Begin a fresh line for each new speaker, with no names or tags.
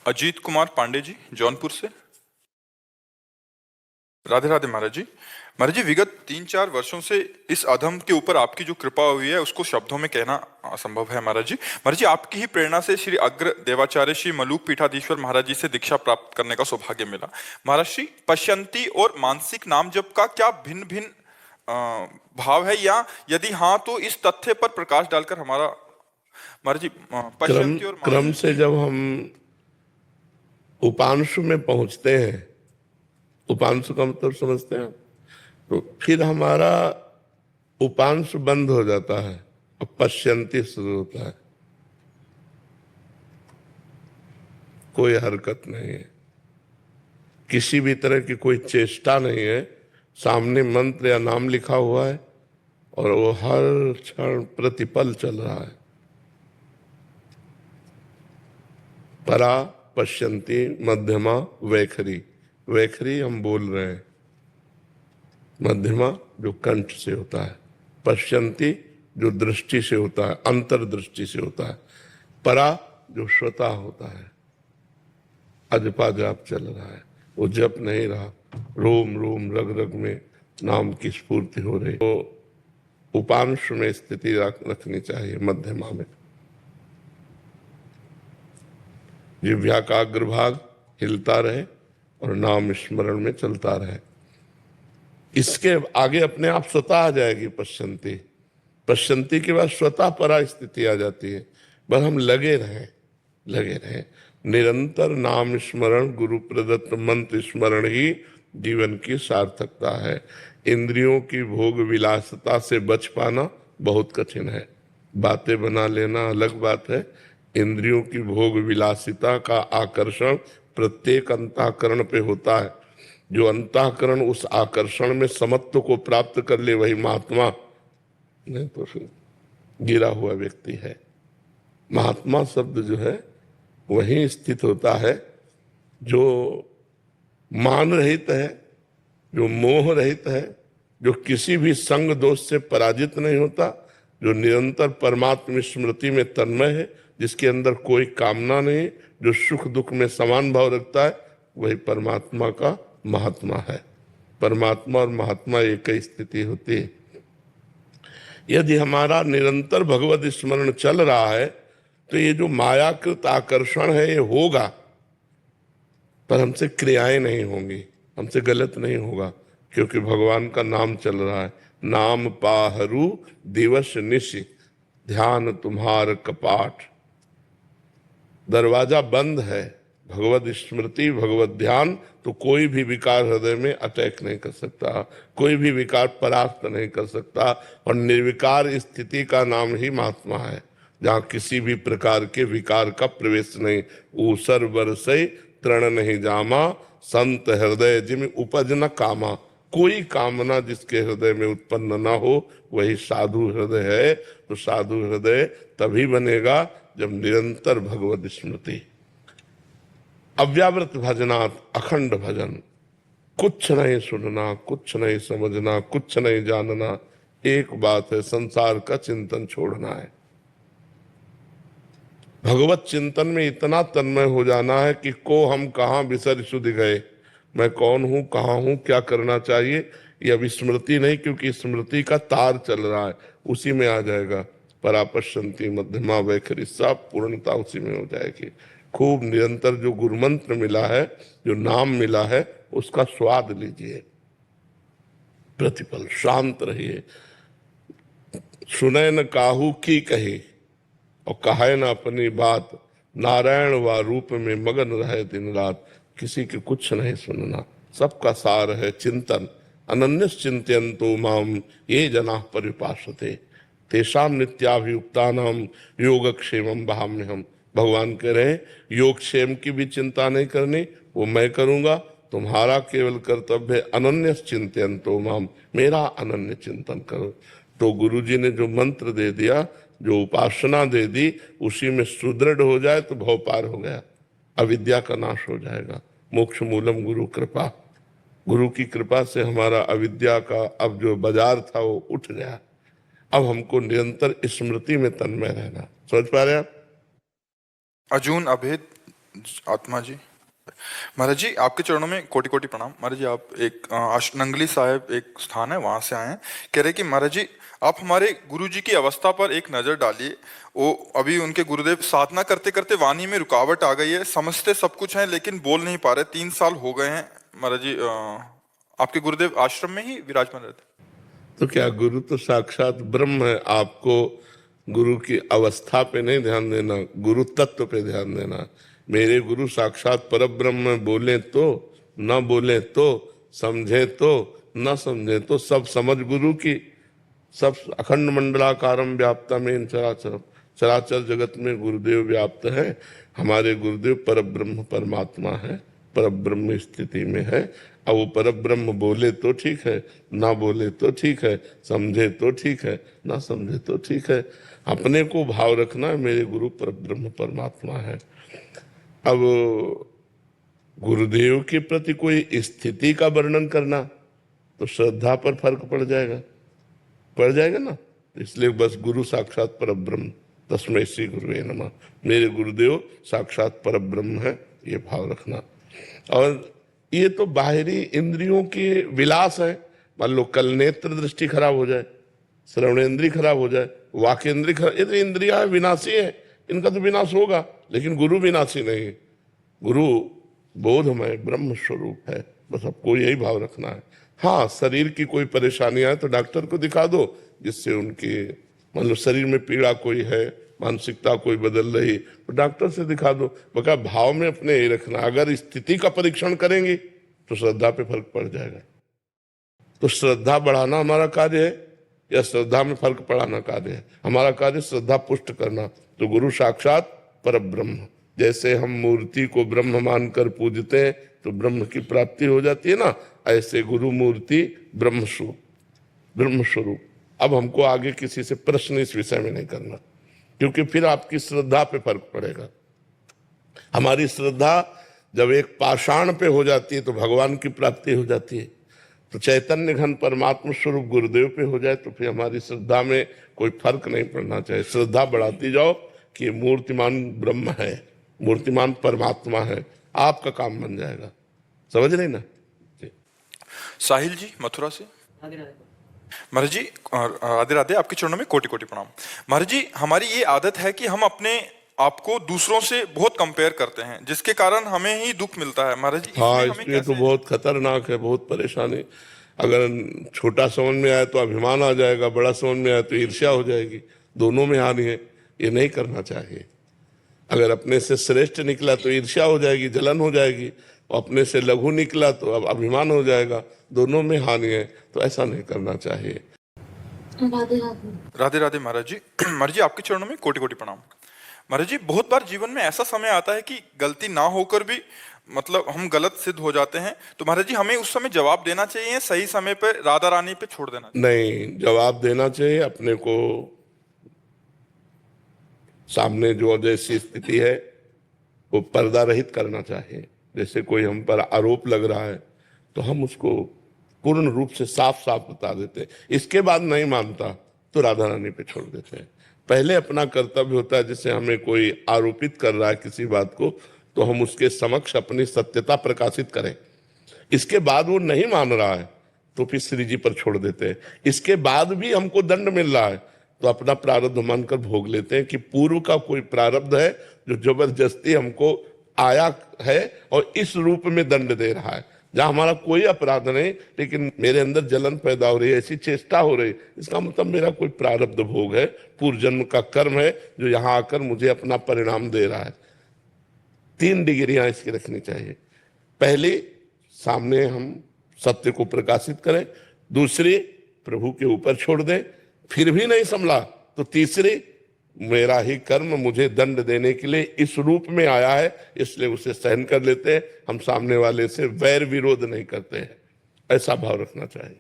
अजीत कुमार पांडे जी जौनपुर से। राधे राधे महाराज जी। महाराज जी, विगत 3-4 वर्षों से इस अधम के ऊपर आपकी जो कृपा हुई है उसको शब्दों में कहना असंभव है महाराज जी। महाराज जी, आपकी ही प्रेरणा से श्री अग्र देवाचार्य श्री मलूक पीठाधीश्वर महाराज जी से दीक्षा प्राप्त करने का सौभाग्य मिला। महाराज जी, पश्यंती और मानसिक नाम जप का क्या भिन्न भिन्न भाव है, या यदि हाँ तो इस तथ्य पर प्रकाश डालकर हमारा महाराज जी पश्यंती और
क्रम से जब हम उपांशु में पहुंचते हैं, उपांशु का मतलब समझते हैं, तो फिर हमारा उपांश बंद हो जाता है और पश्यंती शुरू होता है। कोई हरकत नहीं है, किसी भी तरह की कोई चेष्टा नहीं है, सामने मंत्र या नाम लिखा हुआ है और वो हर क्षण प्रतिपल चल रहा है। परा, पश्यंती, मध्यमा, वैखरी। वैखरी हम बोल रहे हैं, मध्यमा जो कंठ से होता है, पश्यंती जो दृष्टि से होता है, अंतर्दृष्टि से होता है, परा जो श्रोता होता है। अजपा जाप चल रहा है, वो जप नहीं रहा, रोम रोम रग रग में नाम की स्फूर्ति हो रही। तो उपांश में स्थिति रखनी चाहिए, मध्यमा में। जिह्वा का अग्रभाग हिलता रहे और नाम स्मरण में चलता रहे। इसके आगे अपने आप स्वतः आ जाएगी पश्यंती। पश्यंती के बाद स्वतः परा स्थिति आ जाती है। बस हम लगे रहें निरंतर नाम स्मरण, गुरु प्रदत्त मंत्र स्मरण ही जीवन की सार्थकता है। इंद्रियों की भोग विलासता से बच पाना बहुत कठिन है। बातें बना लेना अलग बात है, इंद्रियों की भोग विलासिता का आकर्षण प्रत्येक अंतःकरण पे होता है। जो अंतःकरण उस आकर्षण में समत्व को प्राप्त कर ले वही महात्मा, नहीं तो फिर गिरा हुआ व्यक्ति है। महात्मा शब्द जो है वही स्थित होता है जो मान रहित है, जो मोह रहित है, जो किसी भी संग दोष से पराजित नहीं होता, जो निरंतर परमात्म स्मृति में तन्मय है, जिसके अंदर कोई कामना नहीं, जो सुख दुख में समान भाव रखता है, वही परमात्मा का महात्मा है। परमात्मा और महात्मा एक ही स्थिति होती है। यदि हमारा निरंतर भगवत स्मरण चल रहा है तो ये जो मायाकृत आकर्षण है ये होगा, पर हमसे क्रियाएं नहीं होंगी, हमसे गलत नहीं होगा, क्योंकि भगवान का नाम चल रहा है। नाम पाहरू दिवस निशि, ध्यान तुम्हार कपाट। दरवाजा बंद है, भगवत स्मृति भगवत ध्यान, तो कोई भी विकार हृदय में अटैक नहीं कर सकता, कोई भी विकार परास्त नहीं कर सकता। और निर्विकार स्थिति का नाम ही महात्मा है, जहाँ किसी भी प्रकार के विकार का प्रवेश नहीं। ऊसर बरसई तृण नहीं जामा, संत हृदय जिम उपज न कामा। कोई कामना जिसके हृदय में उत्पन्न ना हो वही साधु हृदय है। तो साधु हृदय तभी बनेगा जब निरंतर भगवत स्मृति, अव्यावृत भजनात् अखंड भजन, कुछ नहीं सुनना, कुछ नहीं समझना, कुछ नहीं जानना, एक बात है, संसार का चिंतन छोड़ना है। भगवत चिंतन में इतना तन्मय हो जाना है कि को हम कहाँ बिसर सुध गए, मैं कौन हूँ, कहाँ हूँ, क्या करना चाहिए, ये अभी स्मृति नहीं, क्योंकि स्मृति का तार चल रहा है, उसी में आ जाएगा। परापश्यंती, मध्यमा, वैखरी, सब पूर्णता उसी में हो जाएगी। खूब निरंतर जो गुरु मंत्र मिला है, जो नाम मिला है, उसका स्वाद लीजिए, प्रतिपल शांत रहिए। सुने न काहू की कही और कहे न अपनी बात, नारायण व रूप में मगन रहे दिन रात। किसी के कुछ नहीं सुनना, सबका सार है चिंतन। अनन्यस चिंतयन्तो माम ये जनाः परिपासते, तेषां नित्याभियुक्तानां योगक्षेमं वहाम्यहम्। भगवान कह रहे हैं योगक्षेम की भी चिंता नहीं करनी, वो मैं करूंगा। तुम्हारा केवल कर्तव्य अनन्यस चिंतयन्तो माम, मेरा अनन्य चिंतन करो। तो गुरुजी ने जो मंत्र दे दिया, जो उपासना दे दी, उसी में सुदृढ़ हो जाए तो भव पार हो गया, अविद्या का नाश हो जाएगा। मोक्ष मूलम गुरु कृपा, गुरु की कृपा से हमारा अविद्या का अब जो बाजार था वो उठ गया। अब हमको निरंतर स्मृति में तन्मय रहना। समझ पा रहे आप?
अर्जुन अभेद आत्मा जी। महाराज जी आपके चरणों में कोटि कोटि प्रणाम। महाराज जी आप एक नंगली साहिब एक स्थान है वहां से आए हैं। कह रहे कि महाराज जी आप हमारे गुरु जी की अवस्था पर एक नजर डालिए। वो अभी उनके गुरुदेव साधना करते करते वाणी में रुकावट आ गई है, समझते सब कुछ है लेकिन बोल नहीं पा रहे। 3 साल हो गए हैं महाराज जी। आपके गुरुदेव आश्रम में ही विराजमान रहते?
तो क्या गुरु तो साक्षात ब्रह्म है। आपको गुरु की अवस्था पे नहीं ध्यान देना, गुरु तत्व पे ध्यान देना। मेरे गुरु साक्षात परब्रह्म है, बोले तो न बोले तो, समझे तो न समझे तो, सब समझ गुरु की। सब अखंड मंडलाकारम व्याप्तमेन चराचरम, चराचर जगत में गुरुदेव व्याप्त है। हमारे गुरुदेव परब्रह्म परमात्मा है, परब्रह्म स्थिति में है। अब वो परब्रह्म बोले तो ठीक है, ना बोले तो ठीक है, समझे तो ठीक है, ना समझे तो ठीक है। अपने को भाव रखना है मेरे गुरु परब्रह्म परमात्मा है। अब गुरुदेव के प्रति कोई स्थिति का वर्णन करना तो श्रद्धा पर फर्क पड़ जाएगा ना। इसलिए बस गुरु साक्षात परब्रह्म, तस्मै श्री गुरुवे नमः। मेरे गुरुदेव साक्षात परब्रह्म है, ये भाव रखना। और ये तो बाहरी इंद्रियों के विलास है। मान लो कल नेत्र दृष्टि खराब हो जाए, श्रवणेन्द्रिय खराब हो जाए, वाकेंद्रिय खराब, ये तो इंद्रिया विनाशी है, इनका तो विनाश होगा। लेकिन गुरु विनाशी नहीं है, गुरु बोधमय ब्रह्म स्वरूप है। बस आपको यही भाव रखना है। हाँ, शरीर की कोई परेशानी आए तो डॉक्टर को दिखा दो, जिससे उनकी मान लो शरीर में पीड़ा कोई है, मानसिकता कोई बदल रही, तो डॉक्टर से दिखा दो। बका भाव में अपने यही रखना। अगर स्थिति का परीक्षण करेंगे तो श्रद्धा पे फर्क पड़ जाएगा। तो श्रद्धा बढ़ाना हमारा कार्य है या श्रद्धा में फर्क पड़ाना कार्य है? हमारा कार्य श्रद्धा पुष्ट करना। तो गुरु साक्षात परब्रह्म, जैसे हम मूर्ति को ब्रह्म मानकर पूजते हैं तो ब्रह्म की प्राप्ति हो जाती है ना, ऐसे गुरु मूर्ति ब्रह्म स्वरूप। अब हमको आगे किसी से प्रश्न इस विषय में नहीं करना, क्योंकि फिर आपकी श्रद्धा पे फर्क पड़ेगा। हमारी श्रद्धा जब एक पाषाण पे हो जाती है तो भगवान की प्राप्ति हो जाती है। तो चैतन्य घन परमात्मा स्वरूप गुरुदेव पे हो जाए तो फिर हमारी श्रद्धा में कोई फर्क नहीं पड़ना चाहिए। श्रद्धा बढ़ाती जाओ कि ये मूर्तिमान ब्रह्म है, मूर्तिमान परमात्मा है, आपका काम बन जाएगा। समझ रहे ना?
साहिल जी मथुरा से। महाराज जी राधे राधे, आपके चरणों में कोटि कोटि प्रणाम। महाराज जी हमारी ये आदत है कि हम अपने आपको दूसरों से बहुत कंपेयर करते हैं, जिसके कारण हमें ही दुख मिलता है। महाराज जी
हाँ, इसलिए तो बहुत खतरनाक है, बहुत परेशानी। अगर छोटा समझ में आए तो अभिमान आ जाएगा, बड़ा समझ में आए तो ईर्ष्या हो जाएगी, दोनों में हानि है। ये नहीं करना चाहिए। अगर अपने से श्रेष्ठ निकला तो ईर्ष्या हो जाएगी, जलन हो जाएगी, और अपने से लघु निकला तो अब अभिमान हो जाएगा, दोनों में हानि है। तो ऐसा नहीं करना चाहिए।
राधे राधे महाराज जी। महाराज जी आपके चरणों में कोटि कोटि प्रणाम। महाराज जी बहुत बार जीवन में ऐसा समय आता है कि गलती ना होकर भी मतलब हम गलत सिद्ध हो जाते हैं, तो महाराज जी हमें उस समय जवाब देना चाहिए, सही समय पे राधा रानी पे छोड़ देना चाहिए?
नहीं, जवाब देना चाहिए। अपने को सामने जो जैसी स्थिति है वो पर्दा रहित करना चाहिए। जैसे कोई हम पर आरोप लग रहा है तो हम उसको पूर्ण रूप से साफ साफ बता देते हैं। इसके बाद नहीं मानता तो राधा रानी पे छोड़ देते हैं। पहले अपना कर्तव्य होता है, जैसे हमें कोई आरोपित कर रहा है किसी बात को, तो हम उसके समक्ष अपनी सत्यता प्रकाशित करें। इसके बाद वो नहीं मान रहा है तो फिर श्री जी पर छोड़ देते हैं। इसके बाद भी हमको दंड मिल रहा है तो अपना प्रारब्ध मानकर भोग लेते हैं कि पूर्व का कोई प्रारब्ध है जो जबरदस्ती हमको आया है और इस रूप में दंड दे रहा है। जहां हमारा कोई अपराध नहीं, लेकिन मेरे अंदर जलन पैदा हो रही है, ऐसी चेष्टा हो रही, इसका मतलब मेरा कोई प्रारब्ध भोग है, पूर्व जन्म का कर्म है जो यहाँ आकर मुझे अपना परिणाम दे रहा है। 3 डिग्रियां इसकी रखनी चाहिए। पहली, सामने हम सत्य को प्रकाशित करें। दूसरी, प्रभु के ऊपर छोड़ दें। फिर भी नहीं संभला तो तीसरी, मेरा ही कर्म मुझे दंड देने के लिए इस रूप में आया है, इसलिए उसे सहन कर लेते हैं। हम सामने वाले से वैर विरोध नहीं करते हैं। ऐसा भाव रखना चाहिए।